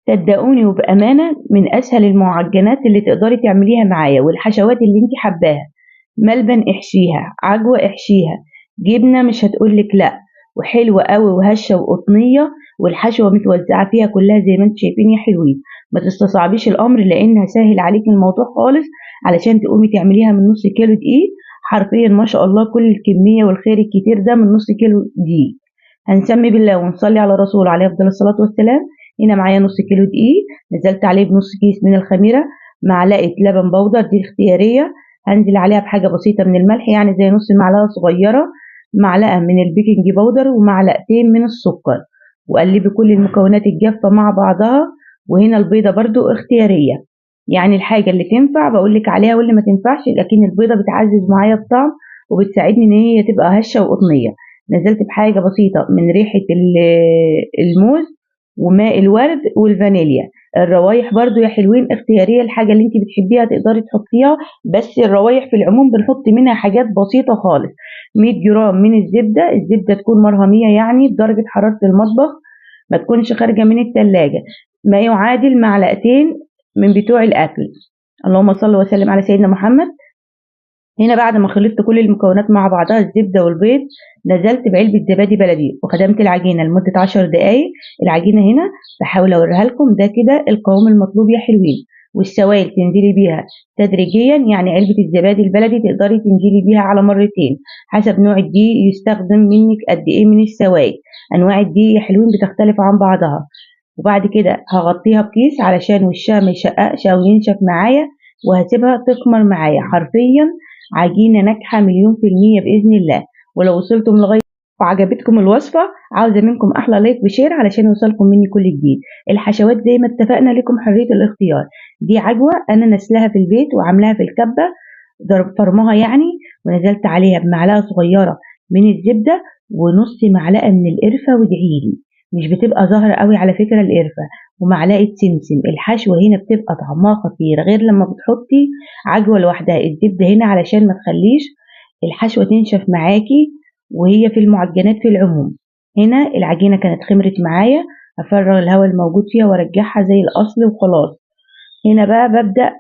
صدقوني وبأمانة من أسهل المعجنات اللي تقدري تعمليها معايا، والحشوات اللي انت حباها. ملبن احشيها، عجوة احشيها، جبنة مش هتقولك لأ، وحلوة قوي وهشة وقطنية، والحشوة متوزعة فيها كلها زي ما انتم شايفين يا حلوين. ما تستصعبيش الأمر لأن هسهل عليك الموضوع خالص علشان تقومي تعمليها من نص كيلو دقيق. حرفيا ما شاء الله كل الكمية والخير الكتير ده من نص كيلو دقيق. هنسمي بالله ونصلي على رسول عليه أفضل الصلاة والسلام. هنا معايا نص كيلو دقيق، نزلت عليه بنص كيس من الخميرة، معلقة لبن بودر دي اختيارية، هنزل عليها بحاجة بسيطة من الملح يعني زي نص معلقة صغيرة، معلقة من البيكنج باودر ومعلقتين من السكر، وقلبي كل المكونات الجافة مع بعضها. وهنا البيضة برضو اختيارية، يعني الحاجة اللي تنفع بقولك عليها واللي ما تنفعش، لكن البيضة بتعزز معايا الطعم وبتساعدني ان هي تبقى هشة وقطنية. نزلت بحاجة بسيطة من ريحة الموز وماء الورد والفانيليا. الروايح برضو يا حلوين اختيارية، الحاجة اللي انت بتحبيها تقدري تحطيها، بس الروايح في العموم بنحط منها حاجات بسيطة خالص. 100 جرام من الزبدة تكون مرهمية يعني بدرجة حرارة المطبخ، ما تكونش خارجة من التلاجة، ما يعادل معلقتين من بتوع الأكل. اللهم صل وسلم على سيدنا محمد. هنا بعد ما خلطت كل المكونات مع بعضها الزبدة والبيض، نزلت بعلبة زبادي بلدي وخدمت العجينة لمدة 10 دقايق. العجينة هنا بحاول اوريها لكم، ده كده القوام المطلوب يا حلوين. والسوائل تنزلي بيها تدريجيا، يعني علبة الزبادي البلدي تقدري تنزلي بيها على مرتين حسب نوع الدقيق يستخدم منك قد ايه من السوائل. انواع الدقيق يا حلوين بتختلف عن بعضها. وبعد كده هغطيها بكيس علشان وشها ما يشققش او ينشف معايا، وهسيبها تخمر معايا. حرفيا عجينة ناجحة مليون في المية بإذن الله. ولو وصلتم لغاية وعجبتكم الوصفة، عاوزة منكم أحلى لايك وشير علشان يوصلكم مني كل جديد. الحشوات زي ما اتفقنا لكم حرية الاختيار. دي عجوة أنا نسلها في البيت وعاملاها في الكبة، فرمها يعني، ونزلت عليها بمعلقة صغيرة من الزبدة ونص معلقة من القرفة، وادعيلي مش بتبقى ظاهرة قوي على فكرة القرفة، ومعلقة سمسم. الحشوة هنا بتبقى طعمها خطير غير لما بتحطي عجوة لوحدها. الزبدة هنا علشان ما تخليش الحشوة تنشف معاكي وهي في المعجنات في العموم. هنا العجينة كانت خمرت معايا، هفرغ الهواء الموجود فيها وارجعها زي الأصل وخلاص. هنا بقى ببدأ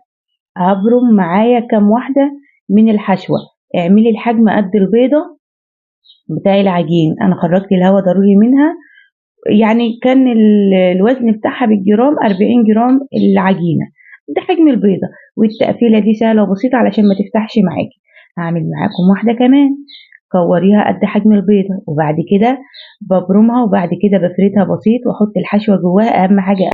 هبرم معايا كام واحدة من الحشوة. اعملي الحجم قد البيضة بتاع العجين، أنا خرجت الهواء ضروري منها، يعني كان الوزن بتاعها بالجرام 40 جرام العجينة، ده حجم البيضة. والتقفيلة دي سهلة وبسيطة علشان ما تفتحش معاكي. هعمل معاكم واحدة كمان، كوريها قد حجم البيضة، وبعد كده ببرمها، وبعد كده بفردها بسيط واحط الحشوة جواها. اهم حاجة